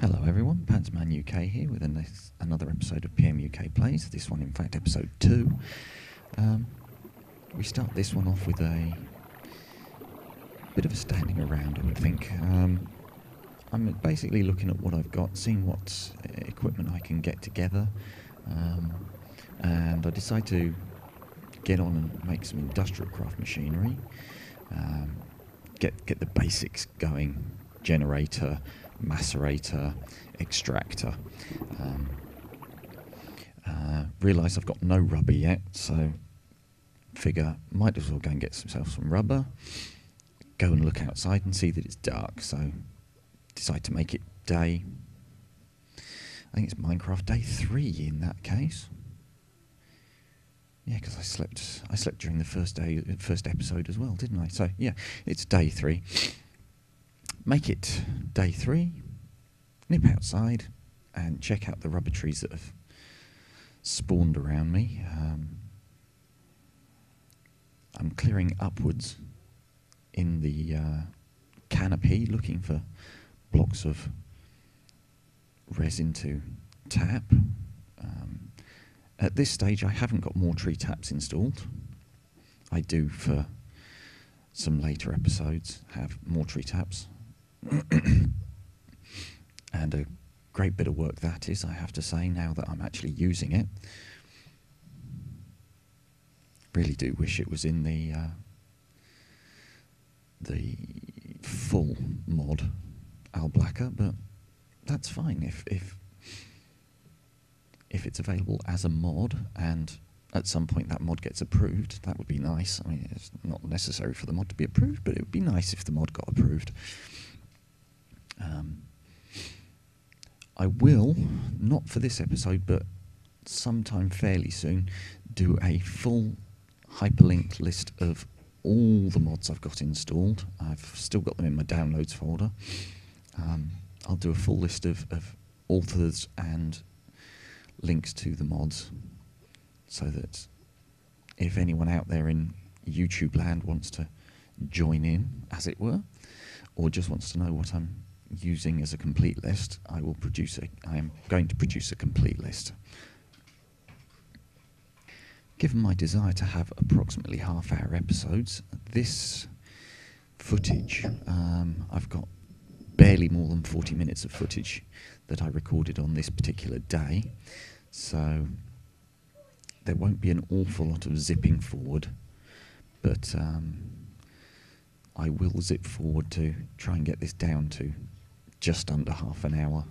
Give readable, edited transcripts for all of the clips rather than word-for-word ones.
Hello everyone, Pantsman UK here with another episode of PM UK Plays. This one, in fact, episode 2. We start this one off with a bit of a standing around, I would think. I'm basically looking at what I've got, seeing what equipment I can get together, and I decide to get on and make some industrial craft machinery, get the basics going: generator, macerator, extractor. Realise I've got no rubber yet, so figure might as well go and get myself some rubber, go and look outside and see that it's dark, so decide to make it day, I think it's Minecraft day 3 in that case. Yeah, because I slept during the first episode as well, didn't I? So yeah, it's day 3. Make it day 3, nip outside and check out the rubber trees that have spawned around me. I'm clearing upwards in the canopy, looking for blocks of resin to tap. At this stage I haven't got more tree taps installed. I do for some later episodes have more tree taps. And a great bit of work that is, I have to say, now that I'm actually using it. Really do wish it was in the full mod Alblacker, but that's fine if it's available as a mod, and at some point that mod gets approved. That would be nice. I mean, it's not necessary for the mod to be approved, but it would be nice if the mod got approved. I will, not for this episode, but sometime fairly soon, do a full hyperlinked list of all the mods I've got installed. I've still got them in my downloads folder. I'll do a full list of authors and links to the mods, so that if anyone out there in YouTube land wants to join in, as it were, or just wants to know what I'm using as a complete list, I am going to produce a complete list. Given my desire to have approximately half-hour episodes, this footage, I've got barely more than 40 minutes of footage that I recorded on this particular day, so there won't be an awful lot of zipping forward, but I will zip forward to try and get this down to just under half an hour.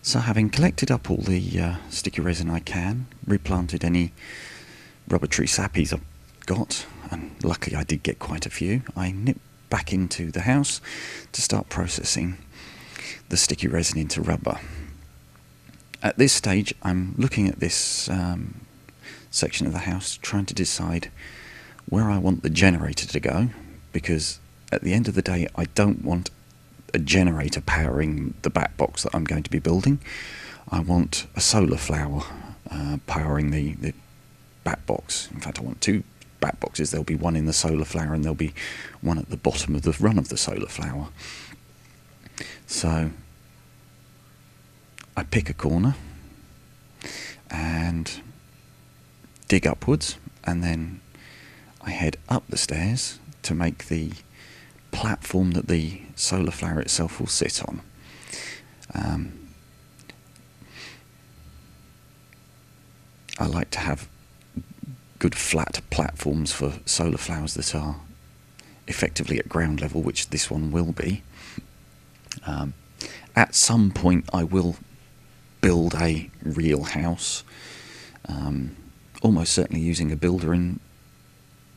So having collected up all the sticky resin I can, replanted any rubber tree sappies I've got, and luckily I did get quite a few, I nipped back into the house to start processing the sticky resin into rubber. At this stage I'm looking at this section of the house, trying to decide where I want the generator to go, because at the end of the day I don't want a generator powering the bat box that I'm going to be building. I want a solar flower powering the bat box. In fact, I want 2 bat boxes. There'll be one in the solar flower and there'll be one at the bottom of the run of the solar flower. So I pick a corner and dig upwards, and then I head up the stairs to make the platform that the solar flower itself will sit on. I like to have good flat platforms for solar flowers that are effectively at ground level, which this one will be. At some point I will build a real house, almost certainly using a builder in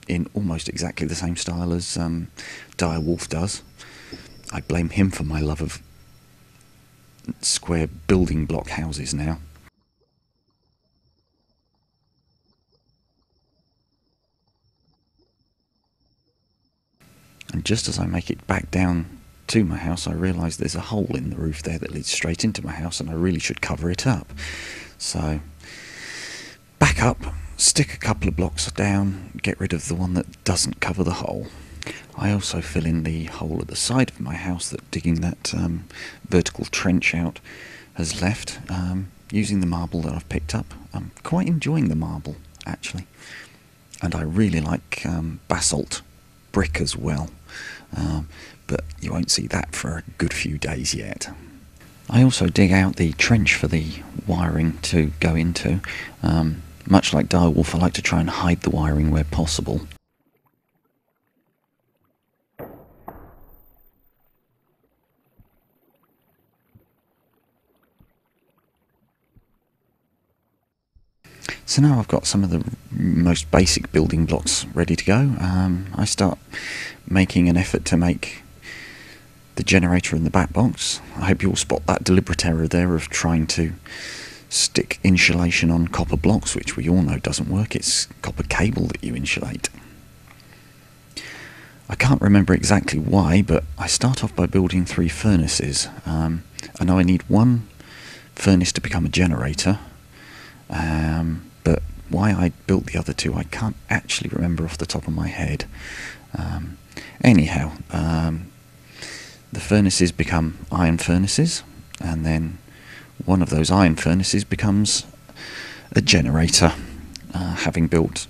in almost exactly the same style as Dire Wolf does. I blame him for my love of square building block houses now. And just as I make it back down to my house, I realise there's a hole in the roof there that leads straight into my house, and I really should cover it up. So back up, stick a couple of blocks down, get rid of the one that doesn't cover the hole. I also fill in the hole at the side of my house that digging that vertical trench out has left, using the marble that I've picked up. I'm quite enjoying the marble, actually. And I really like basalt brick as well, but you won't see that for a good few days yet. I also dig out the trench for the wiring to go into. Much like Dire Wolf, I like to try and hide the wiring where possible. So now I've got some of the most basic building blocks ready to go. I start making an effort to make the generator in the back box. I hope you'll spot that deliberate error there of trying to stick insulation on copper blocks, which we all know doesn't work. It's copper cable that you insulate. I can't remember exactly why, but I start off by building 3 furnaces. I know I need one furnace to become a generator, but why I built the other 2 I can't actually remember off the top of my head. Anyhow, the furnaces become iron furnaces, and then one of those iron furnaces becomes a generator, having built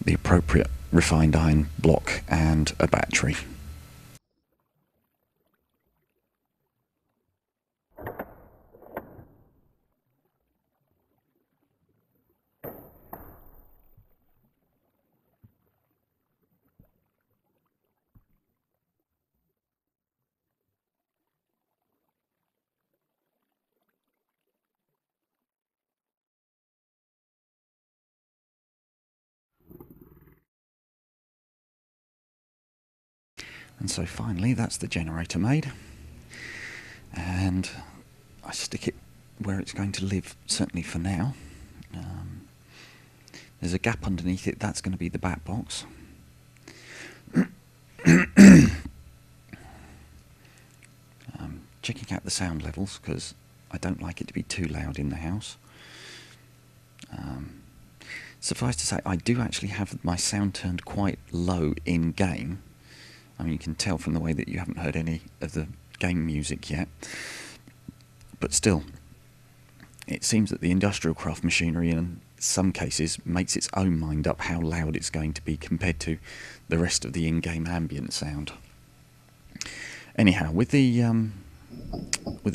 the appropriate refined iron block and a battery. And so finally that's the generator made, and I stick it where it's going to live, certainly for now. There's a gap underneath it, that's going to be the bat box. Checking out the sound levels, because I don't like it to be too loud in the house. Suffice to say, I do actually have my sound turned quite low in game. I mean, you can tell from the way that you haven't heard any of the game music yet. But still, it seems that the industrial craft machinery in some cases makes its own mind up how loud it's going to be compared to the rest of the in-game ambient sound. Anyhow, with the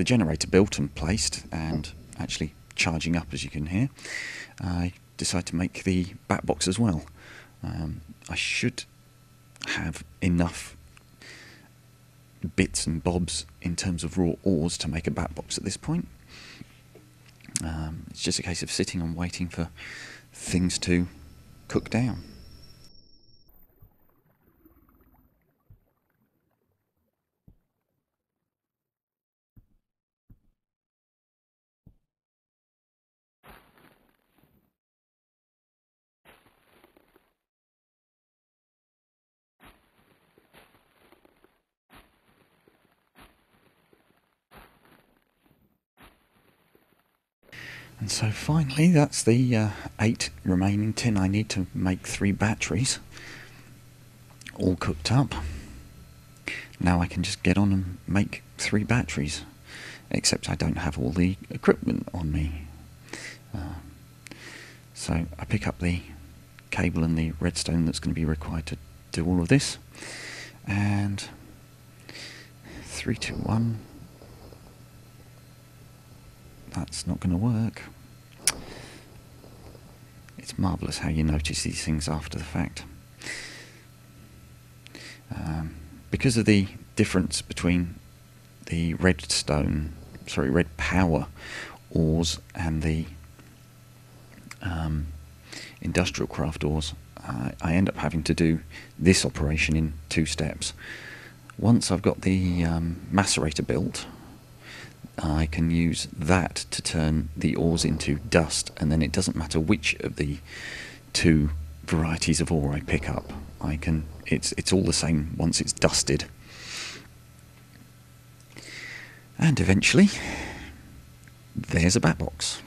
generator built and placed and actually charging up, as you can hear, I decide to make the bat box as well. I should have enough bits and bobs in terms of raw ores to make a bat box at this point. It's just a case of sitting and waiting for things to cook down. And so finally, that's the 8 remaining tin I need to make 3 batteries, all cooked up. Now I can just get on and make 3 batteries, except I don't have all the equipment on me. So I pick up the cable and the redstone that's going to be required to do all of this, and 3, 2, 1. That's not going to work. It's marvellous how you notice these things after the fact. Because of the difference between the red power ores and the industrial craft ores, I end up having to do this operation in 2 steps. Once I've got the macerator built, I can use that to turn the ores into dust, and then it doesn't matter which of the 2 varieties of ore I pick up. It's all the same once it's dusted. And eventually, there's a bat box.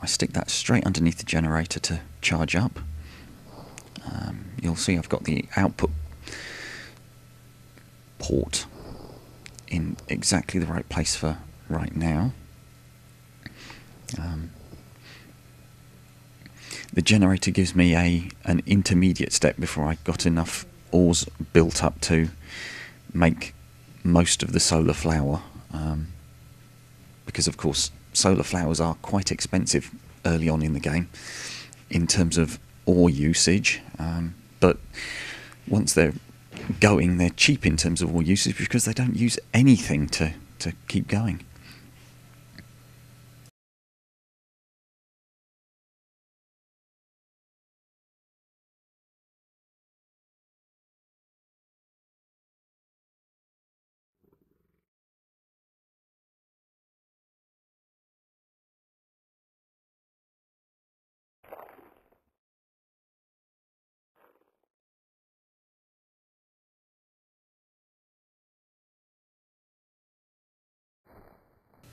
I stick that straight underneath the generator to charge up. You'll see I've got the output port in exactly the right place for right now. The generator gives me an intermediate step before I got enough ores built up to make most of the solar flour, because of course solar flowers are quite expensive early on in the game in terms of ore usage, but once they're going, they're cheap in terms of ore usage because they don't use anything to keep going.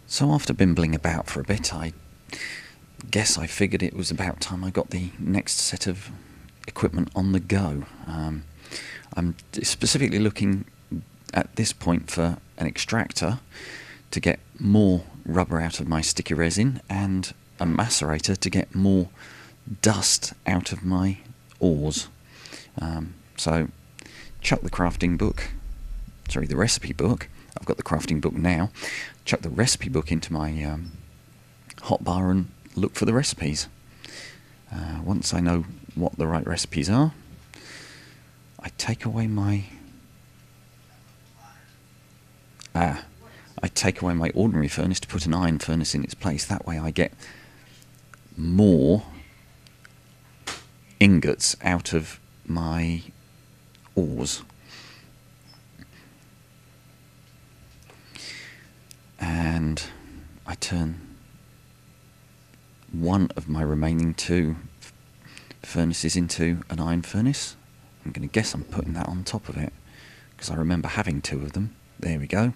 So after bimbling about for a bit, I guess I figured it was about time I got the next set of equipment on the go. I'm specifically looking at this point for an extractor to get more rubber out of my sticky resin, and a macerator to get more dust out of my ores. So chuck the crafting book, the recipe book. I've got the crafting book now. Chuck the recipe book into my hotbar and look for the recipes. Once I know what the right recipes are, I take away my ordinary furnace to put an iron furnace in its place. That way I get more ingots out of my ores. And I turn one of my remaining 2 furnaces into an iron furnace. I'm going to guess I'm putting that on top of it, because I remember having 2 of them. There we go.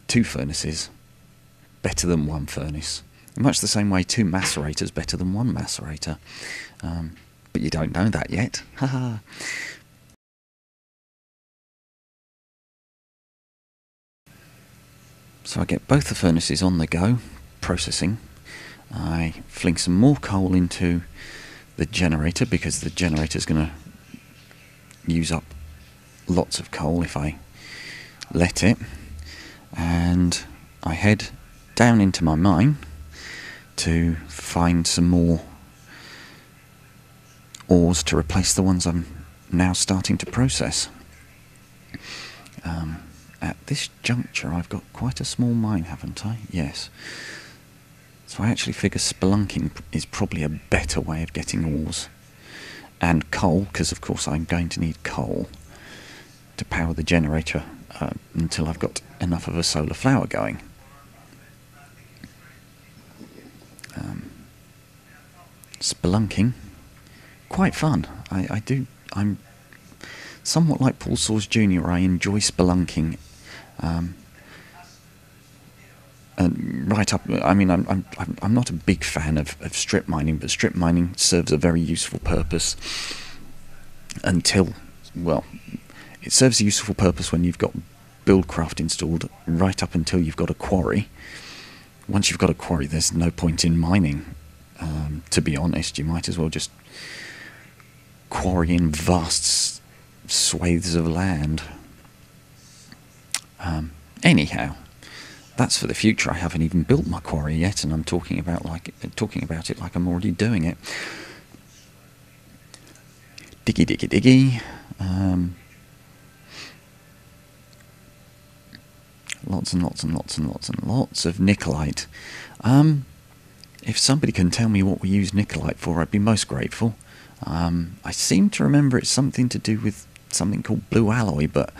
2 furnaces, better than 1 furnace. In much the same way 2 macerators better than 1 macerator. But you don't know that yet. Haha. So I get both the furnaces on the go, processing. I fling some more coal into the generator, because the generator is going to use up lots of coal if I let it. And I head down into my mine to find some more ores to replace the ones I'm now starting to process. At this juncture, I've got quite a small mine, haven't I? Yes. So I actually figure spelunking is probably a better way of getting ores. And coal, because of course I'm going to need coal to power the generator until I've got enough of a solar flower going. Spelunking, quite fun. I'm somewhat like Paul Soares Jr. I enjoy spelunking. And right up, I mean, I'm not a big fan of strip mining, but strip mining serves a very useful purpose until, well, it serves a useful purpose when you've got Buildcraft installed, right up until you've got a quarry. Once you've got a quarry, there's no point in mining. To be honest, you might as well just quarry in vast swathes of land. Anyhow, that's for the future. I haven't even built my quarry yet, and I'm talking about it like I'm already doing it. Diggy, diggy, diggy. Lots and lots and lots and lots and lots of nickelite. If somebody can tell me what we use Nicolite for, I'd be most grateful. I seem to remember it's something to do with something called blue alloy, but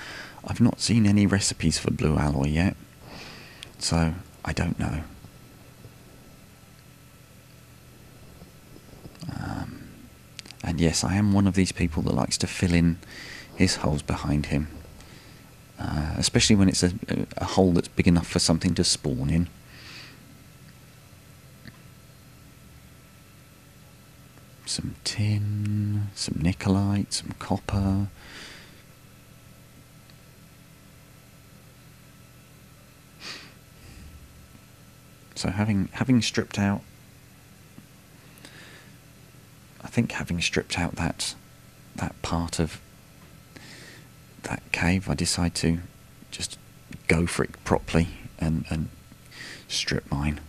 I've not seen any recipes for blue alloy yet, so I don't know. And yes, I am one of these people that likes to fill in his holes behind him, especially when it's a hole that's big enough for something to spawn in. Some tin, some Nicolite, some copper. So having stripped out, I think having stripped out that part of that cave, I decide to just go for it properly and strip mine.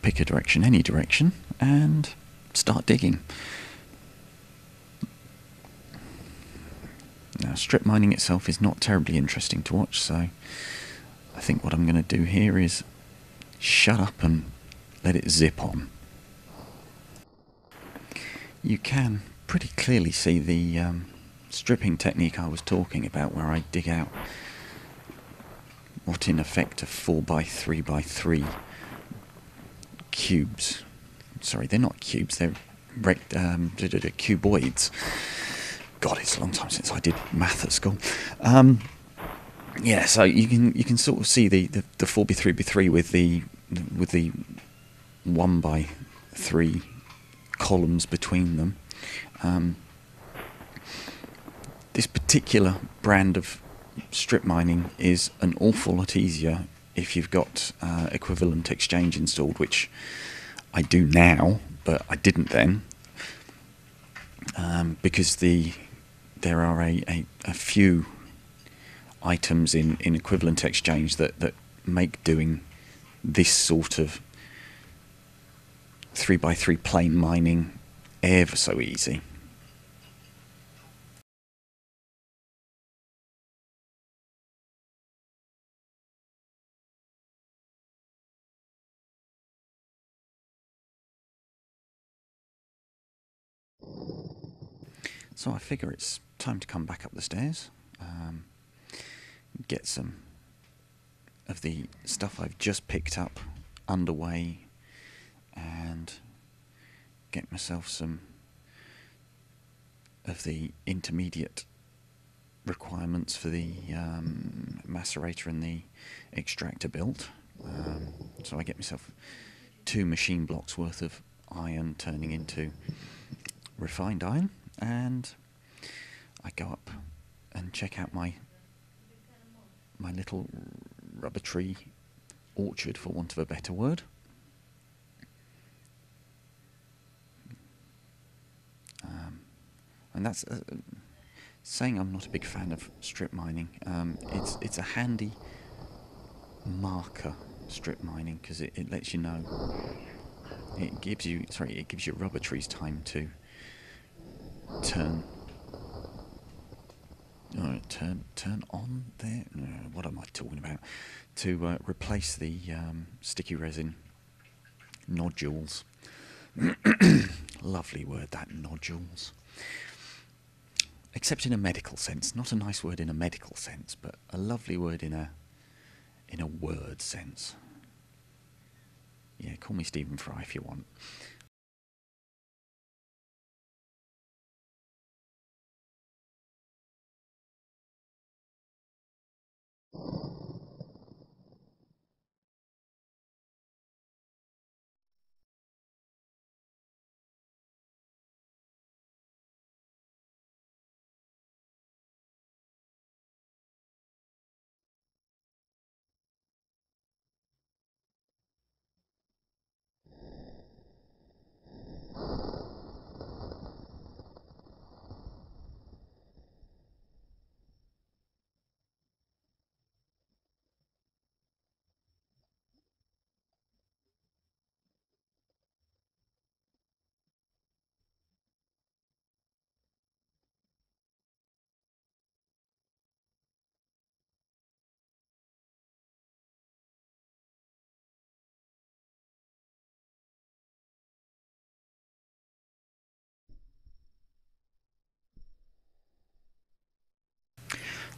Pick a direction, any direction, and start digging. Now, strip mining itself is not terribly interesting to watch, so I think what I'm going to do here is shut up and let it zip on. You can pretty clearly see the stripping technique I was talking about, where I dig out what in effect are 4x3x3 cubes. Sorry, they're not cubes, they're cuboids. God, it's a long time since I did math at school. Yeah, so you can sort of see the 4x3x3 with the 1x3 columns between them. This particular brand of strip mining is an awful lot easier if you've got equivalent exchange installed, which I do now, but I didn't then, because there are a few items in equivalent exchange that make doing this sort of 3x3 plane mining ever so easy. So I figure it's time to come back up the stairs, get some of the stuff I've just picked up underway, and get myself some of the intermediate requirements for the macerator and the extractor built. So I get myself 2 machine blocks worth of iron turning into refined iron, and I go up and check out my little rubber tree orchard, for want of a better word. And that's saying I'm not a big fan of strip mining. It's a handy marker, strip mining, because it lets you know. It gives you rubber trees time to turn on there. What am I talking about? To replace the sticky resin nodules. Lovely word, that, nodules. Except in a medical sense. Not a nice word in a medical sense, but a lovely word in a word sense. Yeah, call me Stephen Fry if you want.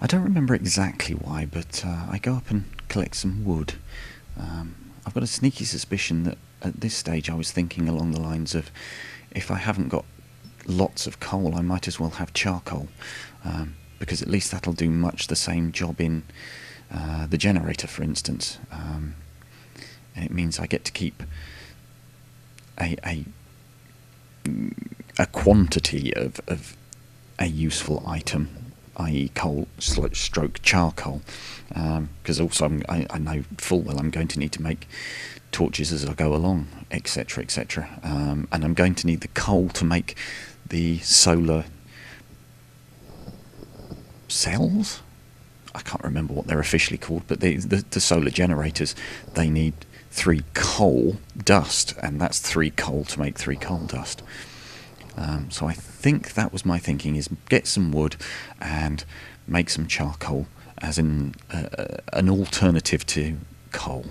I don't remember exactly why, but I go up and collect some wood. I've got a sneaky suspicion that at this stage I was thinking along the lines of, if I haven't got lots of coal, I might as well have charcoal, because at least that'll do much the same job in the generator, for instance. And it means I get to keep a quantity of a useful item, i.e. coal stroke charcoal, because also I know full well I'm going to need to make torches as I go along, etc, etc, and I'm going to need the coal to make the solar cells. I can't remember what they're officially called, but the solar generators, they need 3 coal dust, and that's 3 coal to make 3 coal dust. So I think that was my thinking, is get some wood and make some charcoal as an alternative to coal.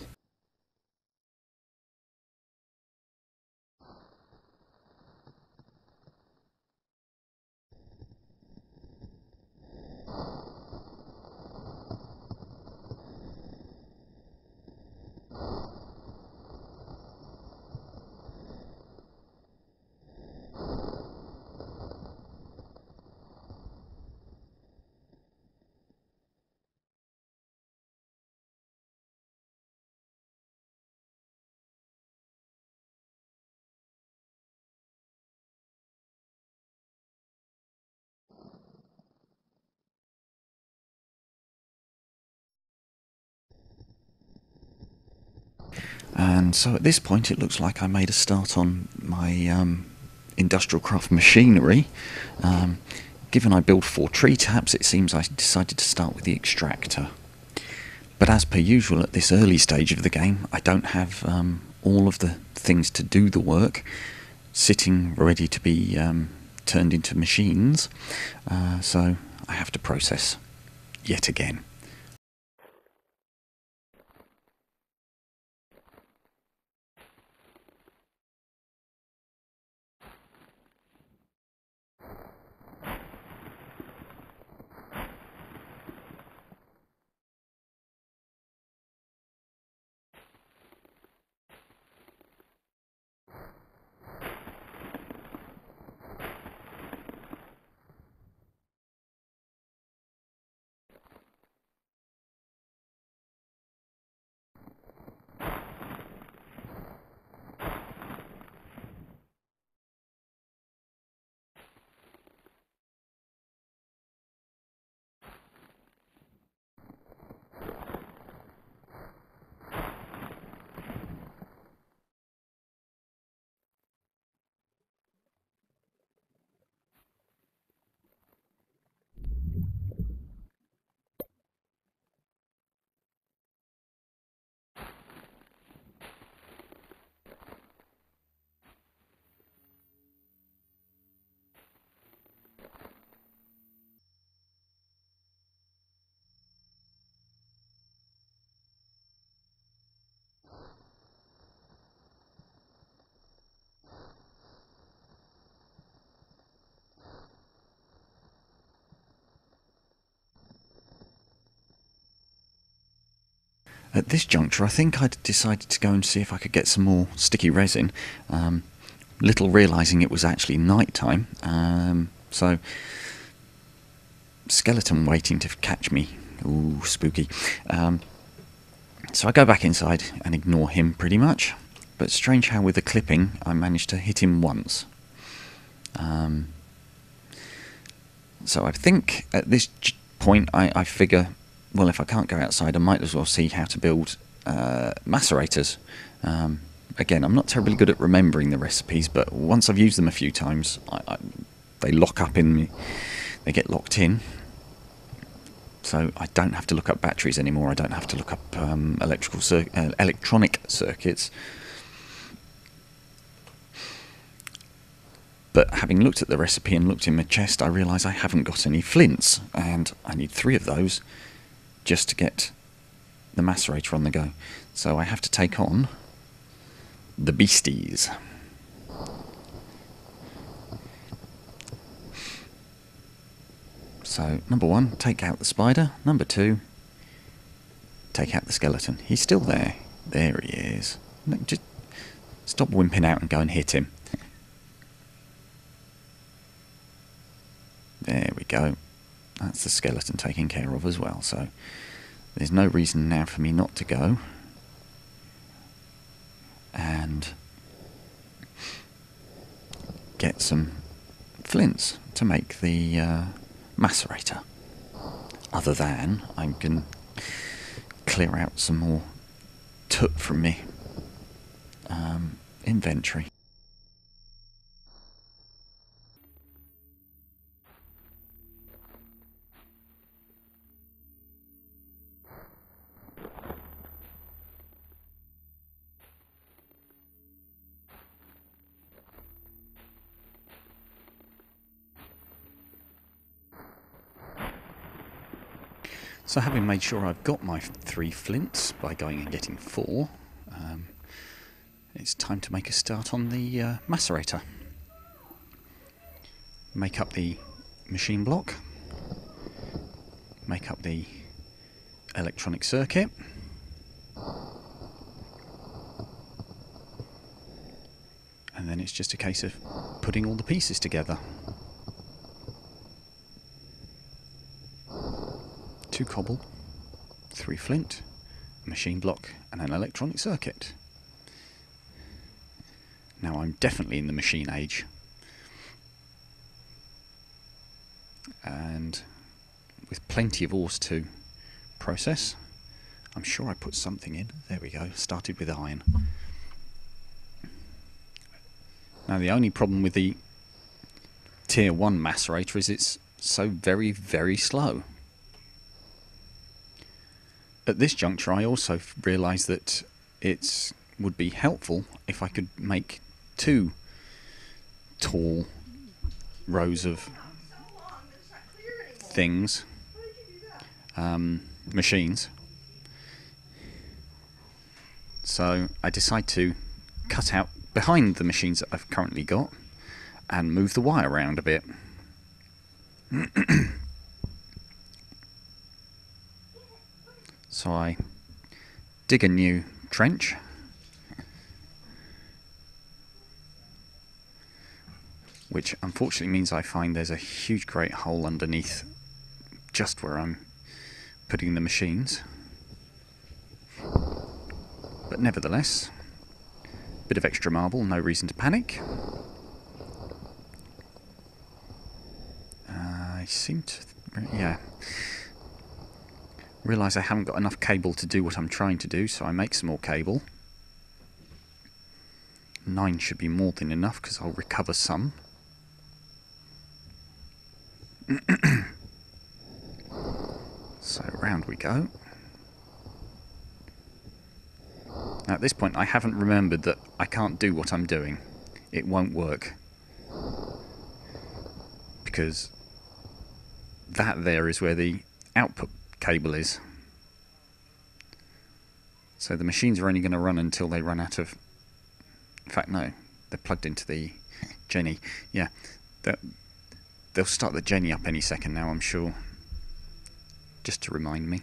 And so at this point it looks like I made a start on my industrial craft machinery. Given I build 4 tree taps, it seems I decided to start with the extractor. But as per usual at this early stage of the game, I don't have all of the things to do the work sitting ready to be turned into machines, so I have to process yet again. At this juncture, I think I'd decided to go and see if I could get some more sticky resin, little realising it was actually night time, so skeleton waiting to catch me. Ooh, spooky. So I go back inside and ignore him pretty much, but strange how with the clipping I managed to hit him once. So I think at this point I figure, well, if I can't go outside, I might as well see how to build macerators. Again, I'm not terribly good at remembering the recipes, but once I've used them a few times, they lock up in me. They get locked in. So I don't have to look up batteries anymore. I don't have to look up electronic circuits. But having looked at the recipe and looked in my chest, I realise I haven't got any flints, and I need 3 of those just to get the macerator on the go. So I have to take on the beasties. So, number one, take out the spider. Number two, take out the skeleton. He's still there. There he is. No, just stop wimping out and go and hit him. There we go. That's the skeleton taken care of as well. So there's no reason now for me not to go and get some flints to make the macerator. Other than I can clear out some more took from me inventory. So having made sure I've got my 3 flints by going and getting 4, it's time to make a start on the macerator. Make up the machine block, make up the electronic circuit, and then it's just a case of putting all the pieces together. 2 cobble, 3 flint, a machine block and an electronic circuit. Now I'm definitely in the machine age, and with plenty of ores to process. I'm sure I put something in. There we go, started with iron. Now the only problem with the tier 1 macerator is it's so very, very slow. At this juncture I also realised that it would be helpful if I could make 2 tall rows of things, machines. So I decide to cut out behind the machines that I've currently got and move the wire around a bit. So I dig a new trench, which unfortunately means I find there's a huge great hole underneath just where I'm putting the machines. But nevertheless, a bit of extra marble, no reason to panic. I seem to, realise I haven't got enough cable to do what I'm trying to do, so I make some more cable. 9 should be more than enough because I'll recover some. So round we go. Now at this point I haven't remembered that I can't do what I'm doing. It won't work. Because that there is where the output cable is. So the machines are only going to run until they run out of... In fact, no. They're plugged into the Jenny. Yeah. They'll start the Jenny up any second now, I'm sure. Just to remind me.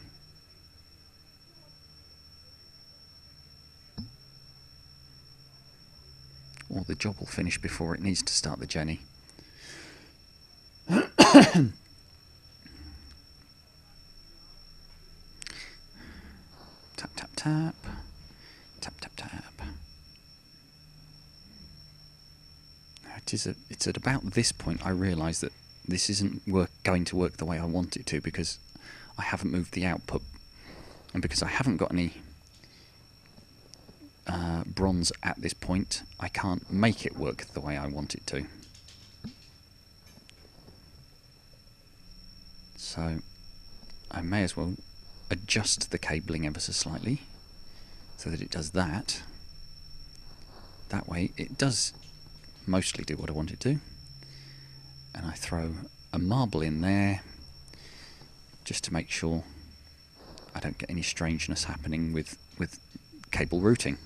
Or the job will finish before it needs to start the Jenny. Tap, tap, tap. Tap, tap, tap. Now it's at about this point I realise that this isn't going to work the way I want it to, because I haven't moved the output, and because I haven't got any bronze at this point, I can't make it work the way I want it to. So I may as well adjust the cabling ever so slightly so that it does that. That way it does mostly do what I want it to. And I throw a marble in there just to make sure I don't get any strangeness happening with cable routing.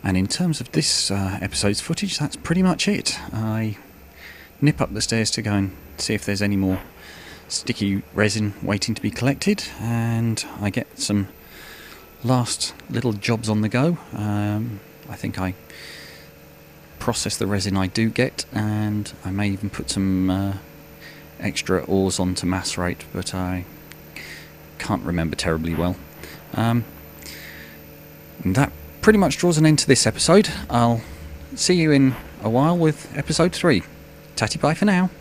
And in terms of this episode's footage, that's pretty much it. I nip up the stairs to go and see if there's any more sticky resin waiting to be collected, and I get some last little jobs on the go. I think I process the resin I do get, and I may even put some extra ores on to macerate, but I can't remember terribly well. And that pretty much draws an end to this episode. I'll see you in a while with episode 3. Tatty bye for now.